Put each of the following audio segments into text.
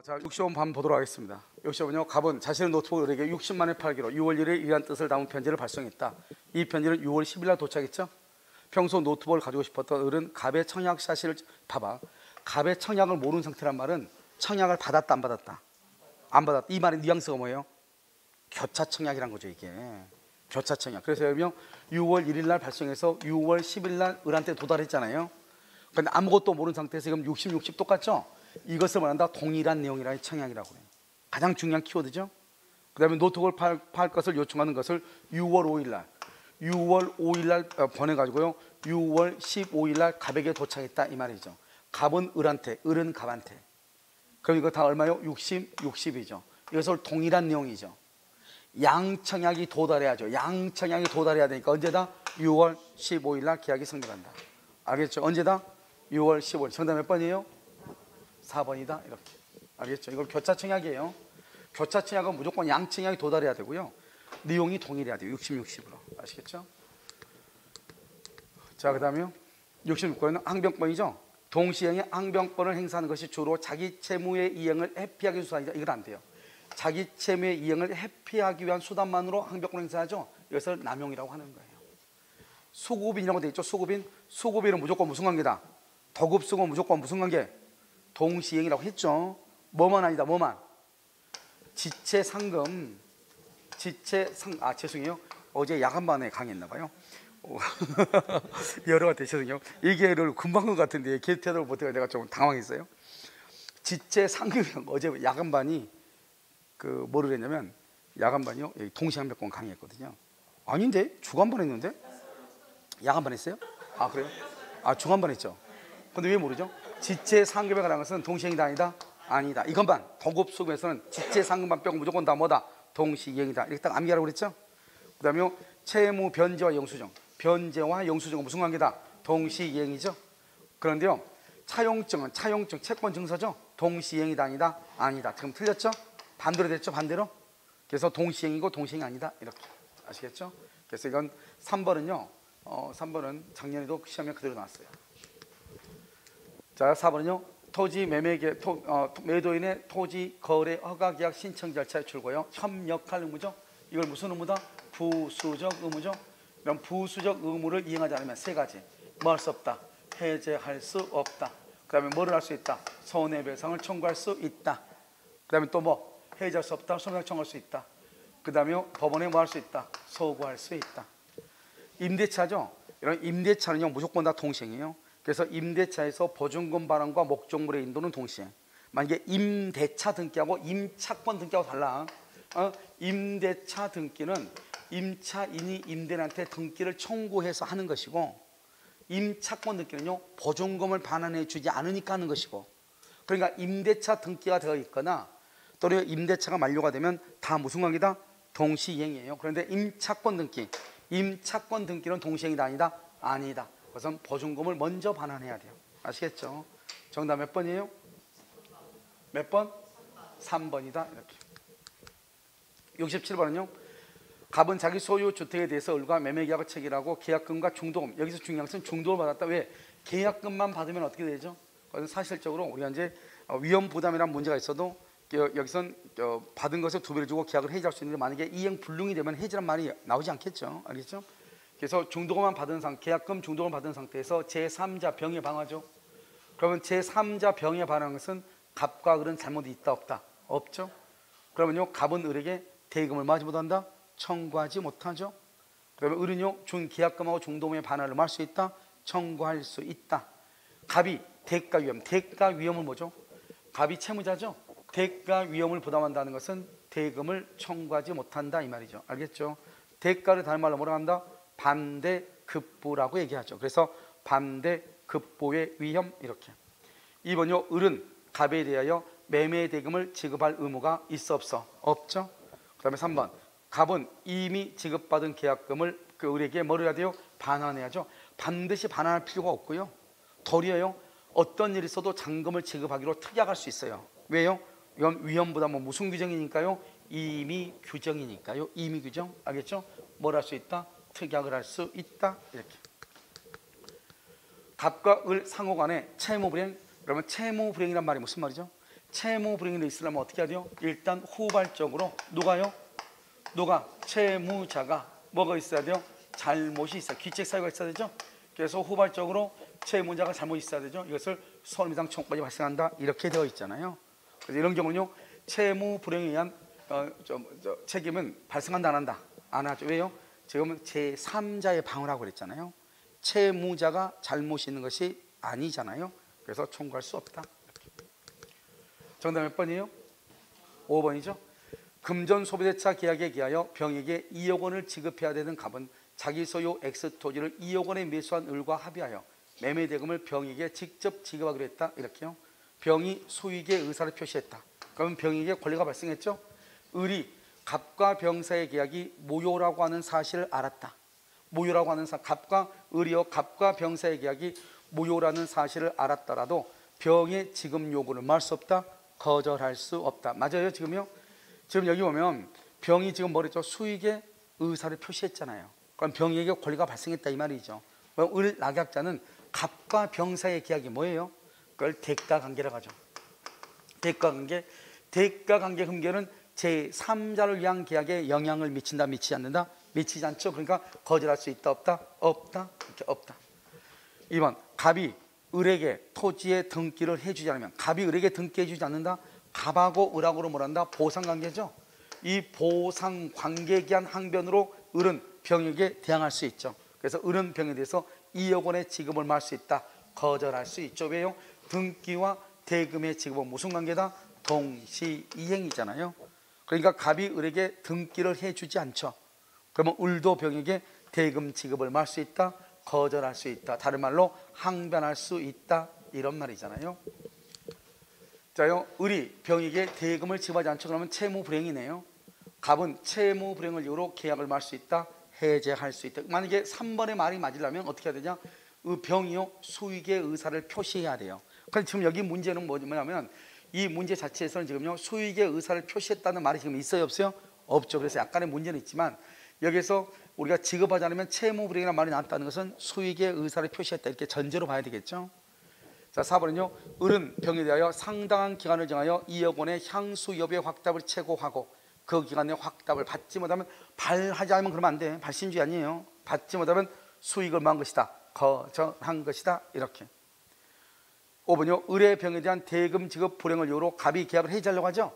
자, 65번 한번 보도록 하겠습니다. 65번요. 갑은 자신의 노트북을 을에게 60만에 팔기로 6월 1일 이란 뜻을 담은 편지를 발송했다. 이 편지는 6월 10일 날 도착했죠. 평소 노트북을 가지고 싶었던 을은 갑의 청약 사실을 봐봐. 갑의 청약을 모르는 상태란 말은 청약을 받았다 안 받았다? 안 받았다. 이 말의 뉘앙스가 뭐예요? 교차 청약이란 거죠, 이게. 교차 청약. 그래서 여러분 6월 1일 날 발송해서 6월 10일 날 을한테 도달했잖아요. 근데 아무것도 모르는 상태에서 지금 60 똑같죠? 이것을 말한다 동일한 내용이라는 청약이라고 해요. 가장 중요한 키워드죠. 그 다음에 노트북을 팔 것을 요청하는 것을 6월 5일 날 보내가지고요 6월 15일 날 갑에게 도착했다 이 말이죠. 갑은 을한테, 을은 갑한테. 그럼 이거 다 얼마요? 60이죠. 이것을 동일한 내용이죠. 양청약이 도달해야죠. 양청약이 도달해야 되니까 언제다? 6월 15일 날 계약이 성립한다. 알겠죠? 언제다? 6월 15일. 정답 몇 번이에요? 4번이다. 이렇게. 알겠죠? 이걸 교차 청약이에요. 교차 청약은 무조건 양청약이 도달해야 되고요. 내용이 동일해야 돼요. 60으로. 아시겠죠? 자, 그 다음에요. 66번은 항변권이죠. 동시행의 항변권을 행사하는 것이 주로 자기 채무의 이행을 회피하기 위한 수단이다. 이건 안 돼요. 자기 채무의 이행을 회피하기 위한 수단만으로 항변권을 행사하죠. 이것을 남용이라고 하는 거예요. 수급인이라고 되어 있죠. 수급인. 수급인은 무조건 무슨 관계다? 도급수급은 무조건 무슨 관계? 동시행이라고 했죠. 뭐만 아니다. 뭐만. 지체상금. 죄송해요. 어제 야간반에 강의했나 봐요. 여러 가지 죄송해요. 얘기를 금방 것 같은데 대답을 못해서 내가 좀 당황했어요. 지체상금. 어제 야간반이 뭐를 했냐면 야간반이요. 동시항변권 강의했거든요. 아닌데? 주간반 했는데? 야간반 했어요? 아, 그래요? 아, 주간반 했죠. 근데 왜 모르죠? 지체상금에 관한 것은 동시행이다 아니다? 아니다. 이것만 도급수급에서는 지체상금만 빼고 무조건 다 뭐다? 동시행이다. 이렇게 딱 암기하라고 그랬죠? 그 다음에 채무 변제와 영수증. 변제와 영수증은 무슨 관계다? 동시행이죠. 그런데요 차용증은 채권 증서죠. 동시행이다 아니다? 아니다. 지금 틀렸죠? 반대로 됐죠? 반대로. 그래서 동시행이고 동시행이 아니다. 이렇게 아시겠죠? 그래서 이건 3번은요 3번은 작년에도 시험에 그대로 나왔어요. 자, 4번은요 토지 매매계 매도인의 토지 거래 허가 계약 신청 절차에 출고요 협력할 의무죠. 이걸 무슨 의무다? 부수적 의무죠. 그럼 부수적 의무를 이행하지 않으면 세 가지. 뭐 할 수 없다? 해제할 수 없다. 그 다음에 뭐를 할 수 있다? 손해배상을 청구할 수 있다. 그 다음에 또 뭐? 해제할 수 없다. 손해배상 청구할 수 있다. 그 다음에 법원에 뭐 할 수 있다? 소구할 수 있다. 임대차죠. 이런 임대차는요 무조건 다 동시행이에요. 그래서 임대차에서 보증금 발행과 목적물의 인도는 동시행. 만약에 임대차 등기하고 임차권 등기하고 달라. 임대차 등기는 임차인이 임대인한테 등기를 청구해서 하는 것이고, 임차권 등기는요 보증금을 반환해 주지 않으니까 하는 것이고, 그러니까 임대차 등기가 되어 있거나 또는 임대차가 만료가 되면 다 무슨 관계다? 동시이행이에요. 그런데 임차권 등기는 동시행이다 아니다? 아니다. 그것은 보증금을 먼저 반환해야 돼요. 아시겠죠? 정답 몇 번이에요? 몇 번? 3번이다. 이렇게. 67번은요 갑은 자기 소유 주택에 대해서 을과 매매계약을 체결하고 계약금과 중도금, 여기서 중요한 것은 중도금을 받았다. 왜? 계약금만 받으면 어떻게 되죠? 그것은 사실적으로 우리가 이제 위험 부담이라는 문제가 있어도 여기선 받은 것을 2배를 주고 계약을 해지할 수 있는데, 만약에 이행 불능이 되면 해지란 말이 나오지 않겠죠. 알겠죠? 그래서 중도금만 받은 계약금 중도금을 받은 상태에서 제3자 병에 방하죠. 그러면 제3자 병에 반한 것은 갑과 을은 잘못이 있다 없다? 없죠. 그러면요 갑은 을에게 대금을 마지 못한다? 청구하지 못하죠. 그러면 을은요 준 계약금하고 중도금의 반환을 할 수 있다? 청구할 수 있다. 갑이 대가 위험을 뭐죠? 갑이 채무자죠. 대가 위험을 부담한다는 것은 대금을 청구하지 못한다 이 말이죠. 알겠죠? 대가를 다른 말로 뭐라 한다? 반대급부라고 얘기하죠. 그래서 반대급부의 위험. 이렇게. 2번요 을은 갑에 대하여 매매 대금을 지급할 의무가 있어 없어? 없죠. 그 다음에 3번 갑은 이미 지급받은 계약금을 을에게 뭐를 해야 돼요? 반환해야죠. 반드시 반환할 필요가 없고요. 도리어요 어떤 일이 있어도 잔금을 지급하기로 특약할 수 있어요. 왜요? 이건 위험보다 무슨 규정이니까요? 임의 규정이니까요. 임의 규정. 알겠죠? 뭘 할 수 있다? 특약을 할 수 있다. 이렇게. 갑과 을 상호 간에 채무 불이행. 그러면 채무 불이행이란 말이 무슨 말이죠? 채무 불이행이 있으려면 어떻게 해야 돼요? 일단 후발적으로 누가 채무자가 뭐가 있어야 돼요? 잘못이 있어요. 귀책 사유가 있어야 되죠. 그래서 후발적으로 채무자가 잘못이 있어야 되죠. 이것을 손해배상 청구까지 발생한다 이렇게 되어 있잖아요. 그래서 이런 경우는요 채무 불이행에 의한 책임은 발생한다 안 한다? 안 하죠. 왜요? 지금은 제3자의 방어라고 그랬잖아요. 채무자가 잘못이 있는 것이 아니잖아요. 그래서 청구할 수 없다. 정답 몇 번이에요? 5번이죠. 금전 소비대차 계약에 기하여 병에게 2억 원을 지급해야 되는 갑은 자기 소유 X 토지를 2억 원에 매수한 을과 합의하여 매매 대금을 병에게 직접 지급하기로 했다. 이렇게요. 병이 소유의 의사를 표시했다. 그러면 병에게 권리가 발생했죠. 을이 갑과 병 사이의 계약이 모요라고 하는 사실을 알았다. 모요라고 하는 갑과 을이요 갑과 병 사이의 계약이 모요라는 사실을 알았더라도 병의 지급 요구를 말 수 없다. 거절할 수 없다. 맞아요 지금요? 지금 여기 보면 병이 지금 뭐랬죠? 수익의 의사를 표시했잖아요. 그럼 병에게 권리가 발생했다 이 말이죠. 을 낙약자는 갑과 병 사이의 계약이 뭐예요? 그걸 대가관계라고 하죠. 대가관계. 대가관계 흠결은 제3자를 위한 계약에 영향을 미친다 미치지 않는다? 미치지 않죠. 그러니까 거절할 수 있다 없다? 없다. 이렇게 없다. 2번 갑이 을에게 토지의 등기를 해주지 않으면 갑이 을에게 등기해주지 않는다? 갑하고 을하고로 뭐란다? 보상관계죠. 이 보상관계에 대한 항변으로 을은 병에게 대항할 수 있죠. 그래서 을은 병에 대해서 2억 원의 지급을 말 수 있다. 거절할 수 있죠. 왜요? 등기와 대금의 지급은 무슨 관계다? 동시이행이잖아요. 그러니까 갑이 을에게 등기를 해주지 않죠. 그러면 을도 병에게 대금 지급을 말 수 있다. 거절할 수 있다. 다른 말로 항변할 수 있다. 이런 말이잖아요. 자요, 을이 병에게 대금을 지급하지 않죠. 그러면 채무 불이행이네요. 갑은 채무 불이행을 이유로 계약을 말 수 있다. 해제할 수 있다. 만약에 3번의 말이 맞으려면 어떻게 해야 되냐? 병이요 수익의 의사를 표시해야 돼요. 그런데 지금 여기 문제는 뭐냐면 이 문제 자체에서는 지금요 수익의 의사를 표시했다는 말이 지금 있어요 없어요? 없죠. 그래서 약간의 문제는 있지만 여기서 우리가 지급하지 않으면 채무 불이행이라는 말이 나왔다는 것은 수익의 의사를 표시했다 이렇게 전제로 봐야 되겠죠. 자 4번은요 을은 병에 대하여 상당한 기간을 정하여 2억 원의 향수 여부의 확답을 최고하고 그 기간 내에 확답을 받지 못하면 발하지 않으면 그러면 안 돼. 발신주의 아니에요. 받지 못하면 수익을 망한 것이다. 거절한 것이다. 이렇게. 5번요 을의 병에 대한 대금 지급 불행을 이유로 갑이 계약을 해지하려고 하죠.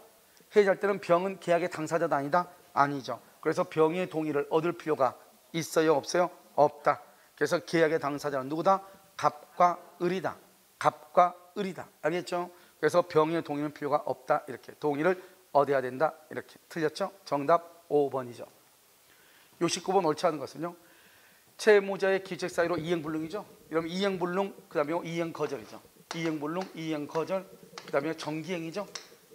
해지할 때는 병은 계약의 당사자도 아니다? 아니죠. 그래서 병의 동의를 얻을 필요가 있어요 없어요? 없다. 그래서 계약의 당사자는 누구다? 갑과 을이다. 갑과 을이다. 알겠죠? 그래서 병의 동의는 필요가 없다. 이렇게 동의를 얻어야 된다. 이렇게. 틀렸죠? 정답 5번이죠 69번 옳지 않은 것은요 채무자의 기책 사유로 이행불능이죠. 이러면 이행불능 그 다음에 이행거절이죠. 이행불능 이행거절 그 다음에 정기행위죠.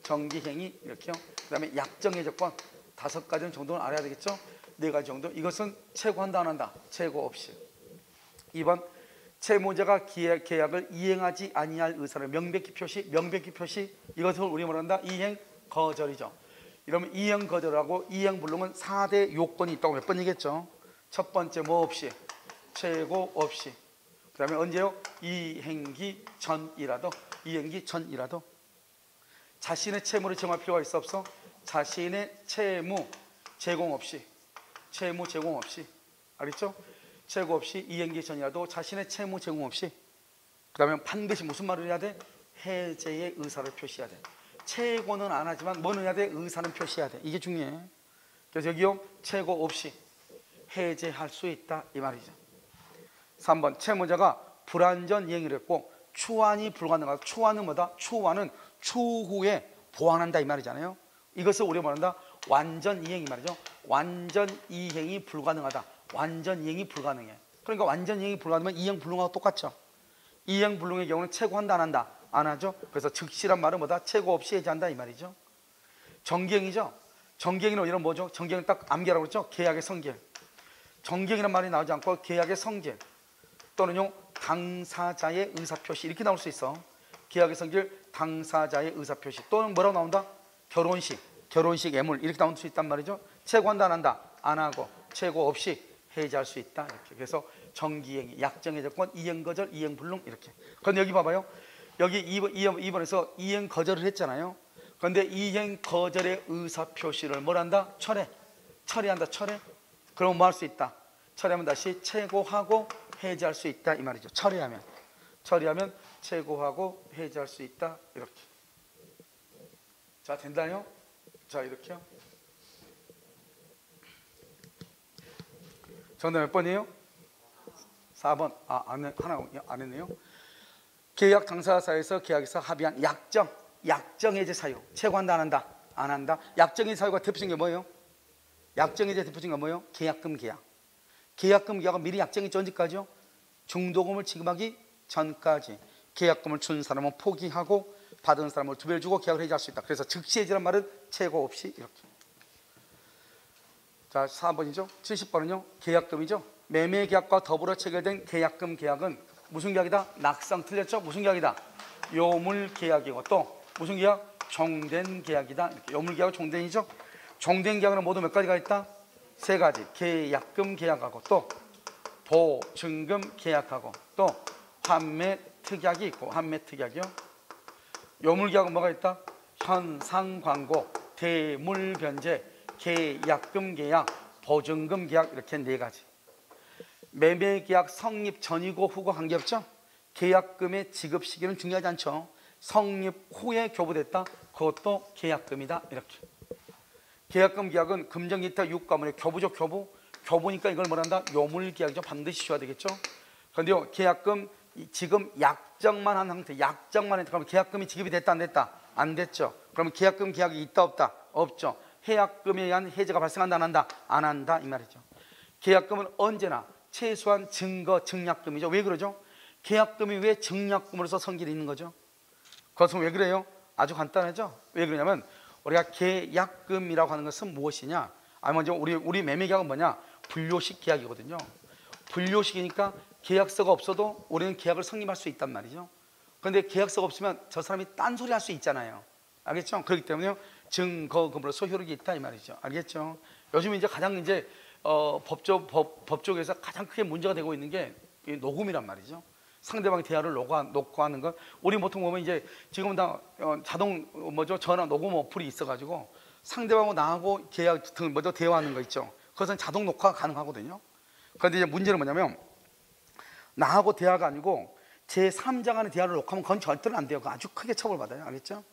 정기행위 이렇게요. 그 다음에 약정의 조건 5가지 정도는 알아야 되겠죠. 4가지 정도. 이것은 최고한다 안 한다? 최고 없이. 2번 채무자가 계약을 이행하지 아니할 의사를 명백히 표시 이것을 우리 뭐란다? 이행거절이죠. 이러면 이행거절하고 이행불능은 4대 요건이 있다고 몇 번 얘기했죠. 첫 번째 뭐 없이? 최고 없이. 그 다음에 언제요? 이행기 전이라도 자신의 채무를 제공할 필요가 있어 없어? 자신의 채무 제공 없이 알겠죠? 최고 없이 이행기 전이라도 자신의 채무 제공 없이. 그 다음에 반드시 무슨 말을 해야 돼? 해제의 의사를 표시해야 돼. 최고는 안 하지만 뭐는 해야 돼? 의사는 표시해야 돼. 이게 중요해. 그래서 여기요 최고 없이 해제할 수 있다 이 말이죠. 3번 채무자가 불완전 이행을 했고 추환이 불가능하다. 추환은 뭐다? 추환은 추후에 보완한다 이 말이잖아요. 이것을 우리가 말한다 완전 이행 이 말이죠. 완전 이행이 불가능하다. 완전 이행이 불가능해. 그러니까 완전 이행이 불가능하면 이행 불능하고 똑같죠. 이행 불능의 경우는 최고한다 안 한다? 안 하죠. 그래서 즉시란 말은 뭐다? 최고 없이 해제한다 이 말이죠. 정기행위죠. 정기행위는 이런 뭐죠? 정기행위 딱 암기하라고 그랬죠. 계약의 성질. 정기행위란 말이 나오지 않고 계약의 성질 또는요 당사자의 의사표시 이렇게 나올 수 있어. 계약의 성질 당사자의 의사표시 또는 뭐라고 나온다? 결혼식 예물 이렇게 나올 수 있단 말이죠. 최고한다 안 한다? 안 하고 최고 없이 해제할 수 있다 이렇게. 그래서 정기행위, 약정의 조건, 이행거절, 이행불능 이렇게. 그런데 여기 봐봐요. 여기 2번에서 이행 거절을 했잖아요. 그런데 이행 거절의 의사 표시를 뭘 한다? 철회한다. 철회. 그럼 뭐 할 수 있다? 철회하면 다시 최고하고 해제할 수 있다 이 말이죠. 철회하면 최고하고 해제할 수 있다 이렇게. 자, 된다요? 자, 이렇게요. 정답 몇 번이에요? 4번. 하나 안 했네요. 계약 당사자 사이에서 계약에서 합의한 약정 해제 사유. 최고한다 안 한다? 약정 해제 사유가 대표적인 게 뭐예요? 약정 해제 대표적인 게 뭐예요? 계약금 계약은 미리 약정했죠. 언제까지요? 중도금을 지급하기 전까지. 계약금을 준 사람은 포기하고 받은 사람을 2배를 주고 계약을 해지할 수 있다. 그래서 즉시 해지란 말은 최고 없이 이렇게. 자, 4번이죠. 70번은요. 계약금이죠. 매매 계약과 더불어 체결된 계약금 계약은 무슨 계약이다? 낙상 틀렸죠? 무슨 계약이다? 요물 계약이고 또 무슨 계약? 종된 계약이다. 이렇게. 요물 계약은 종된이죠. 종된 계약은 모두 몇 가지가 있다? 3가지. 계약금 계약하고 또 보증금 계약하고 또 환매 특약이 있고 환매 특약이요. 요물 계약은 뭐가 있다? 현상 광고, 대물 변제, 계약금 계약, 보증금 계약 이렇게 4가지. 매매 계약 성립 전이고 후고 관계없죠? 계약금의 지급 시기는 중요하지 않죠. 성립 후에 교부됐다. 그것도 계약금이다. 이렇게. 계약금 계약은 금전기타 유가문의 교부죠. 교부니까 이걸 뭐란다? 요물 계약이죠. 반드시 줘야 되겠죠. 그런데요, 계약금 지금 약정만 한 상태, 약정만 했다. 그러면 계약금이 지급이 됐다 안 됐다? 안 됐죠. 그러면 계약금 계약이 있다 없다? 없죠. 해약금에 의한 해제가 발생한다 안 한다? 안 한다 이 말이죠. 계약금은 언제나 최소한 증거 증약금이죠. 왜 그러죠? 계약금이 왜 증약금으로서 성질이 있는 거죠? 그것은 왜 그래요? 아주 간단하죠. 왜 그러냐면 우리가 계약금이라고 하는 것은 무엇이냐? 먼저 우리 매매 계약은 뭐냐? 분료식 계약이거든요. 분료식이니까 계약서가 없어도 우리는 계약을 성립할 수 있단 말이죠. 그런데 계약서가 없으면 저 사람이 딴소리 할 수 있잖아요. 알겠죠? 그렇기 때문에 증거금으로서 효력이 있다 이 말이죠. 알겠죠? 요즘 이제 가장 이제 법조계에서 가장 크게 문제가 되고 있는 게 녹음이란 말이죠. 상대방의 대화를 녹화하는 것. 우리 보통 보면 이제 지금은 다 자동 전화 녹음 어플이 있어가지고 상대방하고 나하고 계약 대화하는 거 있죠. 그것은 자동 녹화가 가능하거든요. 그런데 이제 문제는 뭐냐면 나하고 대화가 아니고 제3자 간의 대화를 녹화하면 그건 절대로 안 돼요. 그거 아주 크게 처벌받아요. 알겠죠?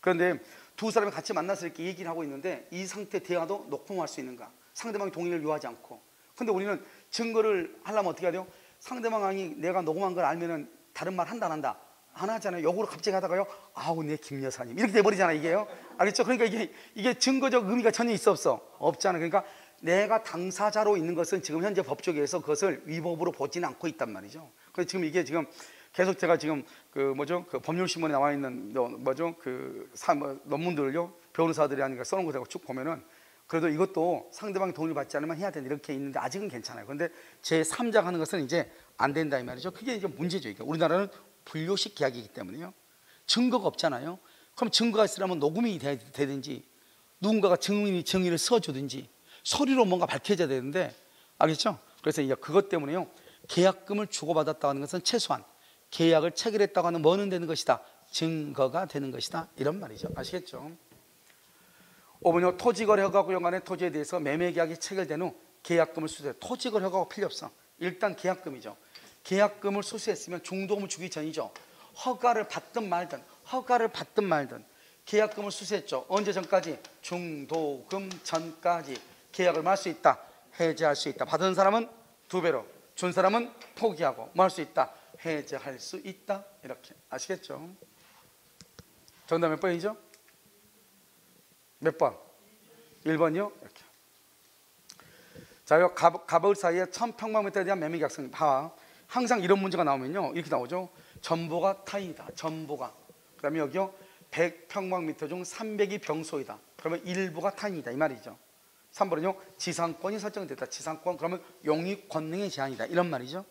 그런데 두 사람이 같이 만나서 이렇게 얘기를 하고 있는데 이 상태 대화도 녹음할 수 있는가? 상대방의 동의를 요하지 않고. 근데 우리는 증거를 하려면 어떻게 해야 돼요? 상대방이 내가 녹음한 걸 알면은 다른 말 한다 안 한다? 안 하잖아요. 역으로 갑자기 하다가요. 아우 내 김 여사님 이렇게 돼버리잖아요. 이게요. 알겠죠? 그러니까 이게 증거적 의미가 전혀 있어 없어? 없잖아요. 그러니까 내가 당사자로 있는 것은 지금 현재 법조계에서 그것을 위법으로 보지는 않고 있단 말이죠. 그래서 지금 이게 지금 계속 제가 지금 그 법률신문에 나와 있는 논문들을요 변호사들이 아니까 써놓은 거 쭉 보면은 그래도 이것도 상대방의 동의를 받지 않으면 해야 된다 이렇게 있는데 아직은 괜찮아요. 그런데 제3자가 하는 것은 이제 안 된다 이 말이죠. 그게 이제 문제죠. 그러니까 우리나라는 분료식 계약이기 때문에요. 증거가 없잖아요. 그럼 증거가 있으려면 녹음이 되든지 누군가가 증인을 써주든지 서류로 뭔가 밝혀져야 되는데 알겠죠? 그래서 이제 그것 때문에요. 계약금을 주고받았다고 하는 것은 최소한 계약을 체결했다고 하는 뭐는 되는 것이다? 증거가 되는 것이다. 이런 말이죠. 아시겠죠? 5번요. 토지거래 허가구 연간의 토지에 대해서 매매계약이 체결된 후 계약금을 수수해. 토지거래 허가가 필요 없어. 일단 계약금이죠. 계약금을 수수했으면 중도금을 주기 전이죠. 허가를 받든 말든 계약금을 수수했죠. 언제 전까지? 중도금 전까지 계약을 할 수 있다. 해제할 수 있다. 받은 사람은 2배로, 준 사람은 포기하고 뭐 할 수 있다? 해제할 수 있다. 이렇게. 아시겠죠? 정답 몇 번이죠? 몇 번? 1번이요? 이렇게. 자, 갑을 사이에 1000평방미터에 대한 매매계약서. 항상 이런 문제가 나오면요 이렇게 나오죠. 전보가 타인이다. 전보가. 그 다음에 여기요 100평방미터 중 300이 병소이다. 그러면 일부가 타인이다 이 말이죠. 3번은요 지상권이 설정됐다. 지상권 그러면 용익 권능의 제한이다 이런 말이죠.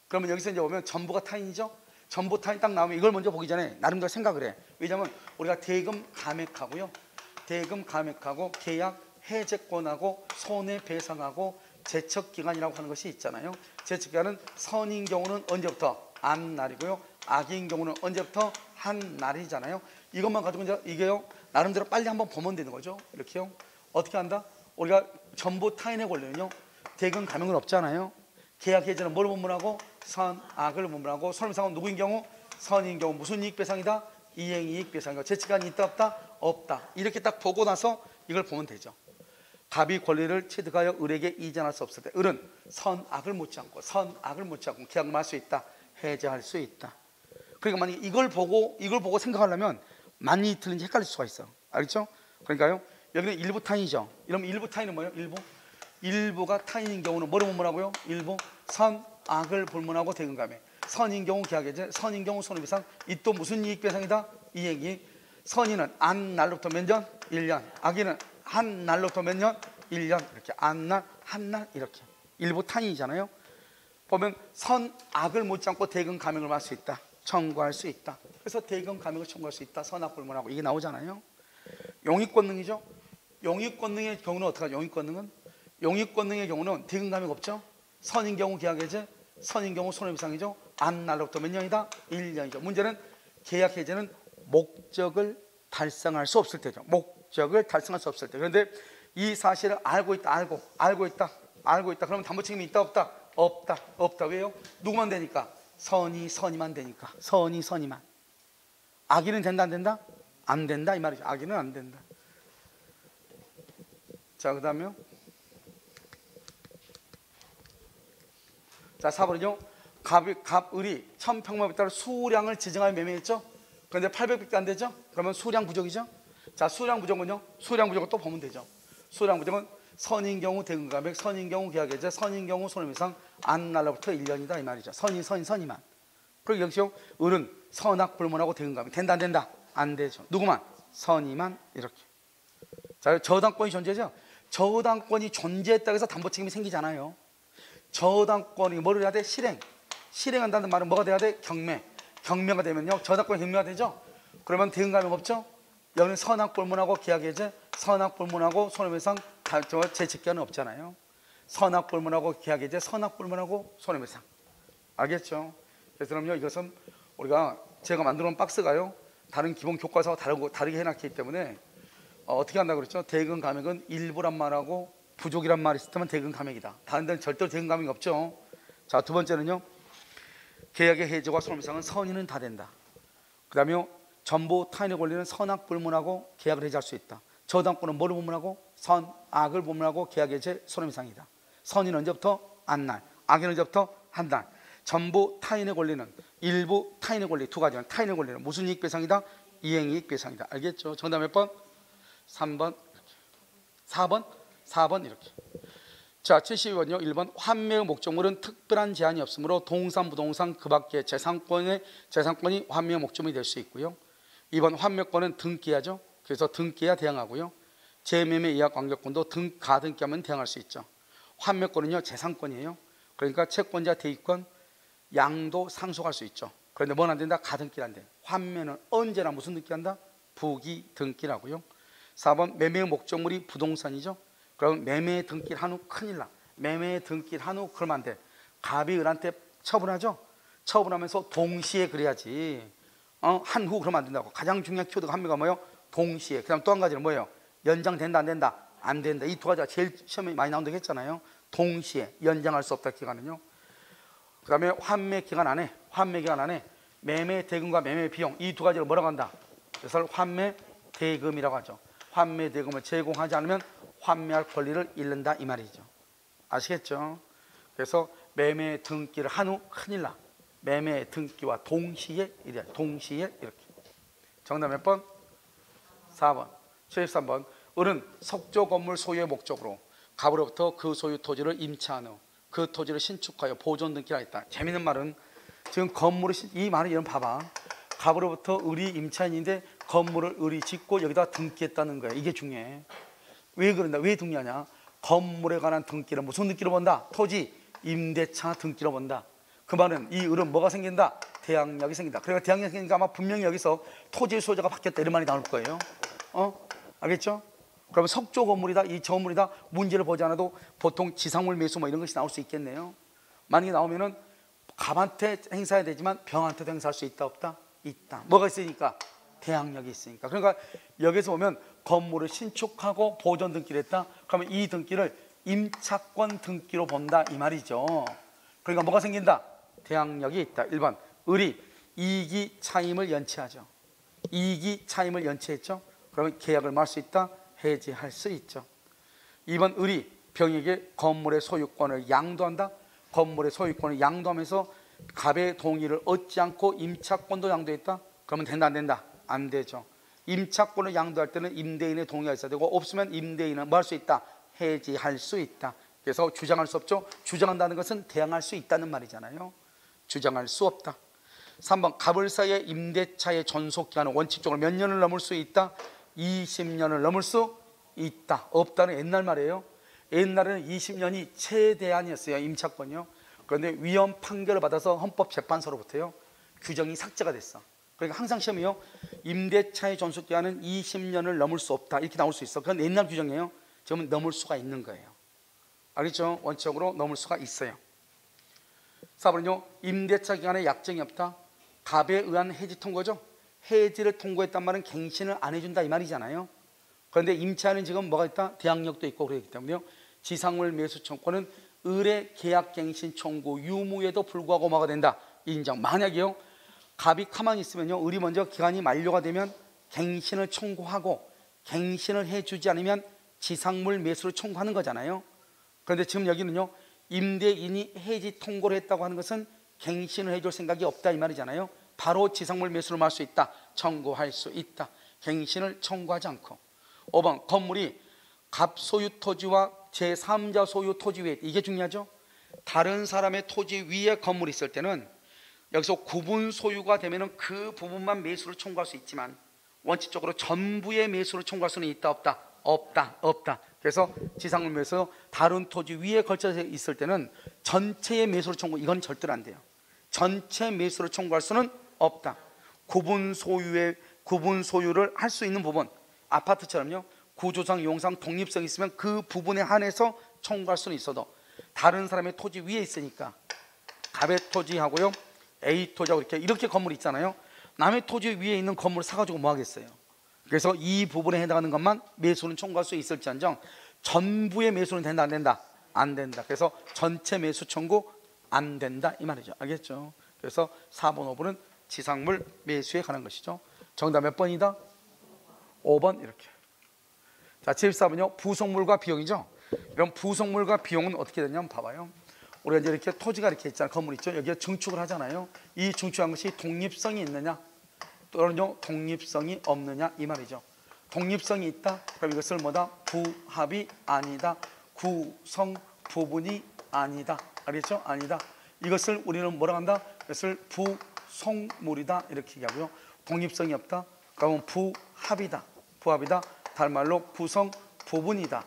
그러면 여기서 이제 보면 전보가 타인이죠. 전보 타인 딱 나오면 이걸 먼저 보기 전에 나름대로 생각을 해. 왜냐하면 우리가 대금 감액하고요 계약 해제권하고 손해배상하고 제척기간이라고 하는 것이 있잖아요. 제척기간은 선인 경우는 언제부터? 안 날이고요. 악인 경우는 언제부터? 한 날이잖아요. 이것만 가지고 이제 이게요 나름대로 빨리 한번 보면 되는 거죠. 이렇게요. 어떻게 한다? 우리가 전부 타인의 권리는요 대금 감형은 없잖아요. 계약 해제는 뭘 본문하고? 선, 악을 본문하고. 손해배상은 누구인 경우? 선인 경우. 무슨 이익 배상이다? 이행이익 배상이다. 재치간이 있다 없다? 없다. 이렇게 딱 보고 나서 이걸 보면 되죠. 갑이 권리를 취득하여 을에게 이전할 수 없을 때 을은 선악을 묻지 않고 계약을 할 수 있다. 해제할 수 있다. 그러니까 만약에 이걸 보고 생각하려면 맞니 틀린지 헷갈릴 수가 있어. 알겠죠? 그러니까요 여기는 일부 타인이죠. 이러면 일부 타인은 뭐예요? 일부가 타인인 경우는 뭐를 본문하고요? 일부 선악을 본문하고 대금감해. 선인 경우 계약해제, 선인 경우 손해배상. 이 또 무슨 이익 배상이다? 이행이익. 선인은 안 날로부터 몇 년? 1년. 악인은 한 날로부터 몇 년? 1년. 이렇게 안 날, 한 날 이렇게. 일부 타인이잖아요. 보면 선악을 묻지 않고 대금 감형을 받을 수 있다. 청구할 수 있다. 그래서 대금 감형을 청구할 수 있다. 선악 불문하고 이게 나오잖아요. 용익권능이죠. 용익권능의 경우는 어떻게 하죠? 용익권능의 경우는 대금 감형 없죠. 선인 경우 계약해제, 선인 경우 손해배상이죠. 안 날로부터 몇 년이다? 1년이죠. 문제는 계약 해제는 목적을 달성할 수 없을 때죠. 목적을 달성할 수 없을 때. 그런데 이 사실을 알고 있다. 그러면 담보 책임이 있다 없다? 없다. 왜요? 누구만 되니까? 선이만 되니까. 선이만. 악인은 된다 안 된다? 안 된다 이 말이죠. 악인은 안 된다. 자, 그다음에요. 자, 4번은요. 갑을이 1000평방에 따라 수량을 지정하여 매매했죠. 그런데 800밖에 안 되죠. 그러면 수량 부족이죠. 자, 수량 부족은요. 수량 부족은 또 보면 되죠. 수량 부족은 선인 경우 대금 감액, 선인 경우 계약해제, 선인 경우 손해배상, 안 날로부터 1년이다 이 말이죠. 선이만. 그리고 역시요. 을은 선악 불문하고 대금 감액. 된다 안 된다? 안 되죠. 누구만? 선이만. 이렇게. 자, 저당권이 존재죠. 저당권이 존재했다고 해서 담보 책임이 생기잖아요. 저당권이 뭐를 해야 돼? 실행한다는 말은 뭐가 돼야 돼? 경매가 되면요 저당권이 경매가 되죠. 그러면 대금 감액 없죠. 여기는 선악 불문하고 계약해제, 선악 불문하고 손해배상, 재직기한은 없잖아요. 선악 불문하고 계약해제, 선악 불문하고 손해배상. 알겠죠? 그래서 그럼요 이것은 우리가 제가 만들어 놓은 박스가요 다른 기본 교과서와 다르게 해놨기 때문에 어떻게 한다고 그랬죠? 대금 감액은 일부란 말하고 부족이란 말이 있을 때만 대금 감액이다. 다른 데는 절대로 대금 감액이 없죠. 자, 두 번째는요. 계약의 해제와 손해배상은 선인은 다 된다. 그 다음에 전부 타인의 권리는 선악 불문하고 계약을 해제할 수 있다. 저당권은 뭐를 불문하고? 선악을 불문하고 계약 해제 손해배상이다. 선인은 언제부터? 안날. 악인은 언제부터? 한날. 전부 타인의 권리는 일부 타인의 권리 두 가지는 타인의 권리는 무슨 이익 배상이다? 이행이익 배상이다. 알겠죠? 정답 몇 번? 3번. 4번 이렇게. 자, 72번요. 1번 환매의 목적물은 특별한 제한이 없으므로 동산, 부동산 그 밖에 재산권이 환매의 목적물이 될 수 있고요. 2번 환매권은 등기하죠. 그래서 등기해야 대항하고요. 재매매 예약 관계권도 가등기하면 대항할 수 있죠. 환매권은요 재산권이에요. 그러니까 채권자 대위권 양도 상속할 수 있죠. 그런데 뭐는 안 된다? 가등기는 안 돼. 환매는 언제나 무슨 등기한다? 부기 등기라고요. 4번 매매의 목적물이 부동산이죠. 그럼 매매 등기를 한 후 큰일 나. 매매 등기를 한 후 그러면 안 돼. 갑이 을한테 처분하죠. 처분하면서 동시에 그래야지. 한 후 그러면 안 된다고. 가장 중요한 키워드가 한 개가 뭐예요? 동시에. 그다음 또 한 가지는 뭐예요? 연장된다 안 된다? 안 된다. 이 두 가지가 제일 시험에 많이 나온다고 했잖아요. 동시에 연장할 수 없다 기간은요. 그다음에 환매 기간 안에 매매 대금과 매매 비용 이 두 가지를 뭐라고 한다? 그래서 환매 대금이라고 하죠. 환매 대금을 제공하지 않으면 환매할 권리를 잃는다 이 말이죠. 아시겠죠? 그래서 매매 등기를 한 후 큰일 나. 매매 등기와 동시에 이렇게. 정답 몇 번? 4번. 73번. 을은 석조 건물 소유의 목적으로 갑으로부터 그 소유 토지를 임차한 후 그 토지를 신축하여 보존 등기를 했다. 재밌는 말은 지금 건물을 이 말을 여러분 봐봐. 갑으로부터 을이 임차인인데 건물을 을이 짓고 여기다 등기했다는 거야. 이게 중요해. 왜 그런다? 왜 등기하냐? 건물에 관한 등기를 무슨 등기로 본다? 토지 임대차 등기로 본다. 그 말은 이 을은 뭐가 생긴다? 대항력이 생긴다. 그러니까 대항력이 생기니까 아마 분명히 여기서 토지 소유자가 바뀌었다 이런 말이 나올 거예요. 알겠죠? 그러면 석조 건물이다, 이 저물이다 문제를 보지 않아도 보통 지상물 매수 뭐 이런 것이 나올 수 있겠네요. 만약에 나오면은 갑한테 행사해야 되지만 병한테도 행사할 수 있다 없다? 있다. 뭐가 있으니까? 대항력이 있으니까. 그러니까 여기서 보면 건물을 신축하고 보존 등기를 했다. 그러면 이 등기를 임차권 등기로 본다 이 말이죠. 그러니까 뭐가 생긴다? 대항력이 있다. 1번 을이 이익이 차임을 연체하죠. 이익이 차임을 연체했죠. 그러면 계약을 말 수 있다. 해지할 수 있죠. 2번 을이 병에게 건물의 소유권을 양도한다. 건물의 소유권을 양도하면서 갑의 동의를 얻지 않고 임차권도 양도했다. 그러면 된다 안 된다? 안 되죠. 임차권을 양도할 때는 임대인의 동의가 있어야 되고 없으면 임대인은 뭐 할 수 있다? 해지할 수 있다. 그래서 주장할 수 없죠. 주장한다는 것은 대항할 수 있다는 말이잖아요. 주장할 수 없다. 3번 갑을 사이의 임대차의 전속기간은 원칙적으로 몇 년을 넘을 수 있다? 20년을 넘을 수 있다. 없다는 옛날 말이에요. 옛날에는 20년이 최대한이었어요. 임차권이요. 그런데 위헌 판결을 받아서 헌법재판소로부터요 규정이 삭제가 됐어. 그러니까 항상 시험이요 임대차의 전속기간은 20년을 넘을 수 없다 이렇게 나올 수 있어. 그건 옛날 규정이에요. 지금은 넘을 수가 있는 거예요. 알겠죠? 원칙적으로 넘을 수가 있어요. 4번은요 임대차 기간에 약정이 없다. 갑에 의한 해지 통고죠. 해지를 통고했단 말은 갱신을 안 해준다 이 말이잖아요. 그런데 임차에는 지금 뭐가 있다? 대항력도 있고 그렇기 때문에요 지상물 매수 청구는 을의 계약갱신 청구 유무에도 불구하고 뭐가 된다? 인정. 만약에요 갑이 가만히 있으면요 을이 먼저 기간이 만료가 되면 갱신을 청구하고 갱신을 해주지 않으면 지상물 매수를 청구하는 거잖아요. 그런데 지금 여기는요 임대인이 해지 통고를 했다고 하는 것은 갱신을 해줄 생각이 없다 이 말이잖아요. 바로 지상물 매수를 할 수 있다. 청구할 수 있다. 갱신을 청구하지 않고. 5번 건물이 갑 소유 토지와 제3자 소유 토지 위에, 이게 중요하죠. 다른 사람의 토지 위에 건물이 있을 때는 여기서 구분 소유가 되면 그 부분만 매수를 청구할 수 있지만 원칙적으로 전부의 매수를 청구할 수는 있다 없다? 없다. 없다. 그래서 지상물 매수 다른 토지 위에 걸쳐져 있을 때는 전체의 매수를 청구, 이건 절대로 안 돼요. 전체 매수를 청구할 수는 없다. 구분 소유를 할 수 있는 부분, 아파트처럼요 구조상 용상 독립성이 있으면 그 부분에 한해서 청구할 수는 있어도 다른 사람의 토지 위에 있으니까 갑의 토지하고요 A 토지하고 이렇게 건물이 있잖아요. 남의 토지 위에 있는 건물을 사가지고 뭐 하겠어요. 그래서 이 부분에 해당하는 것만 매수는 청구할 수 있을지언정 전부의 매수는 된다 안 된다? 안 된다. 그래서 전체 매수 청구 안 된다 이 말이죠. 알겠죠? 그래서 4번 5번은 지상물 매수에 관한 것이죠. 정답 몇 번이다? 5번 이렇게. 자 74번요 부속물과 비용이죠. 그럼 부속물과 비용은 어떻게 되냐면 봐봐요. 우리가 이제 이렇게 토지가 이렇게 있잖아요. 건물 있죠. 여기에 증축을 하잖아요. 이 증축한 것이 독립성이 있느냐 또는요 독립성이 없느냐 이 말이죠. 독립성이 있다. 그럼 이것을 뭐다? 부합이 아니다. 구성 부분이 아니다. 알겠죠? 아니다. 이것을 우리는 뭐라 한다? 이것을 부속물이다 이렇게 얘기하고요. 독립성이 없다. 그러면 부합이다. 부합이다. 다른 말로 구성 부분이다.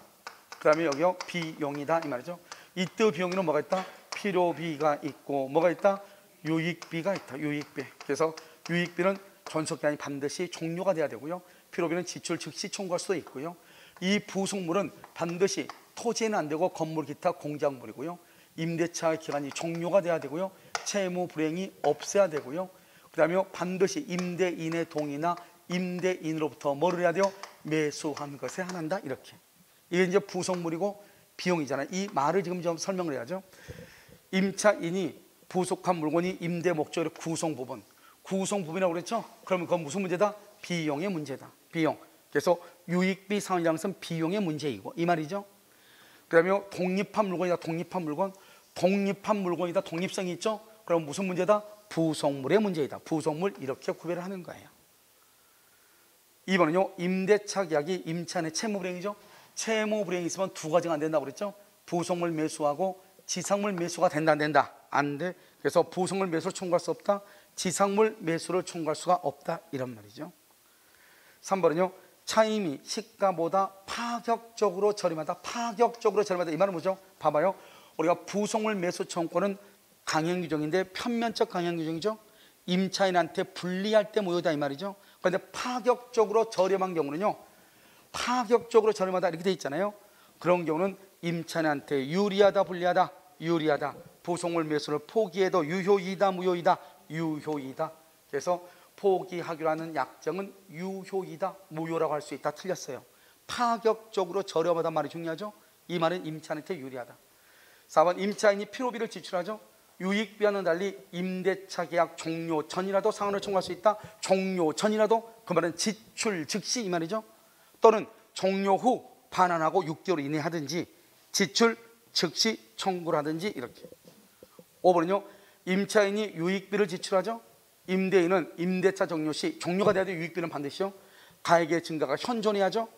그 다음에 여기요 비용이다 이 말이죠. 이때 비용에는 뭐가 있다? 필요비가 있고 뭐가 있다? 유익비가 있다. 유익비. 그래서 유익비는 전속기간이 반드시 종료가 돼야 되고요. 필요비는 지출 즉시 청구할 수도 있고요. 이 부속물은 반드시 토지에는 안 되고 건물 기타 공작물이고요. 임대차 기간이 종료가 돼야 되고요. 채무 불이행이 없어야 되고요. 그 다음에 반드시 임대인의 동의나 임대인으로부터 뭐를 해야 돼요? 매수한 것에 한한다 이렇게. 이게 이제 부속물이고 비용이잖아요. 이 말을 지금 좀 설명을 해야죠. 임차인이 부속한 물건이 임대 목적으로 구성 부분이라고 그랬죠. 그러면 그건 무슨 문제다? 비용의 문제다. 비용. 그래서 유익비 상환이라는 것은 비용의 문제이고 이 말이죠. 그 다음에 독립한 물건이다. 독립한 물건이다. 독립성이 있죠. 그럼 무슨 문제다? 부속물의 문제이다. 부속물 이렇게 구별을 하는 거예요. 2번은요 임대차 계약이 임차인의 채무불이행이죠. 채무불이행이 있으면 두 가지가 안 된다고 그랬죠. 부속물 매수하고 지상물 매수가 된다 안 된다? 안 돼. 그래서 부속물 매수를 청구할 수 없다. 지상물 매수를 청구할 수가 없다 이런 말이죠. 3번은요 차임이 시가보다 파격적으로 저렴하다. 파격적으로 저렴하다 이 말은 뭐죠? 봐봐요. 우리가 부속물 매수 청구는 강행규정인데 편면적 강행규정이죠. 임차인한테 불리할 때 무효다 이 말이죠. 그런데 파격적으로 저렴한 경우는요 파격적으로 저렴하다 이렇게 돼 있잖아요. 그런 경우는 임차인한테 유리하다 불리하다? 유리하다. 부속물 매수를 포기해도 유효이다 무효이다? 유효이다. 그래서 포기하기로 하는 약정은 유효이다 무효라고 할 수 있다. 틀렸어요. 파격적으로 저렴하단 말이 중요하죠. 이 말은 임차인한테 유리하다. 4번 임차인이 필요비를 지출하죠. 유익비와는 달리 임대차 계약 종료 전이라도 상환을 청구할 수 있다. 종료 전이라도 그 말은 지출 즉시 이 말이죠. 또는 종료 후 반환하고 6개월 이내 하든지 지출 즉시 청구를 하든지 이렇게. 5번은요. 임차인이 유익비를 지출하죠. 임대인은 임대차 종료 시 종료가 돼야 돼. 유익비는 반드시요. 가액의 증가가 현존해야죠.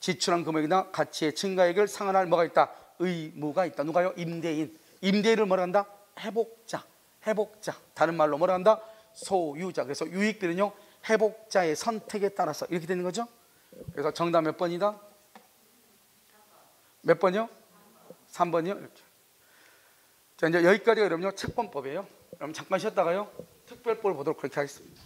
지출한 금액이나 가치의 증가액을 상환할 뭐가 있다? 의무가 있다. 누가요? 임대인. 임대인을 뭐라 한다? 회복자. 회복자. 다른 말로 뭐라 한다? 소유자. 그래서 유익비는요 회복자의 선택에 따라서 이렇게 되는 거죠. 그래서 정답 몇 번이다? 몇 번이요? 3번이요. 이렇게. 자, 이제 여기까지가 여러분요 채권법이에요. 그럼 잠깐 쉬었다가요 특별법을 보도록 그렇게 하겠습니다.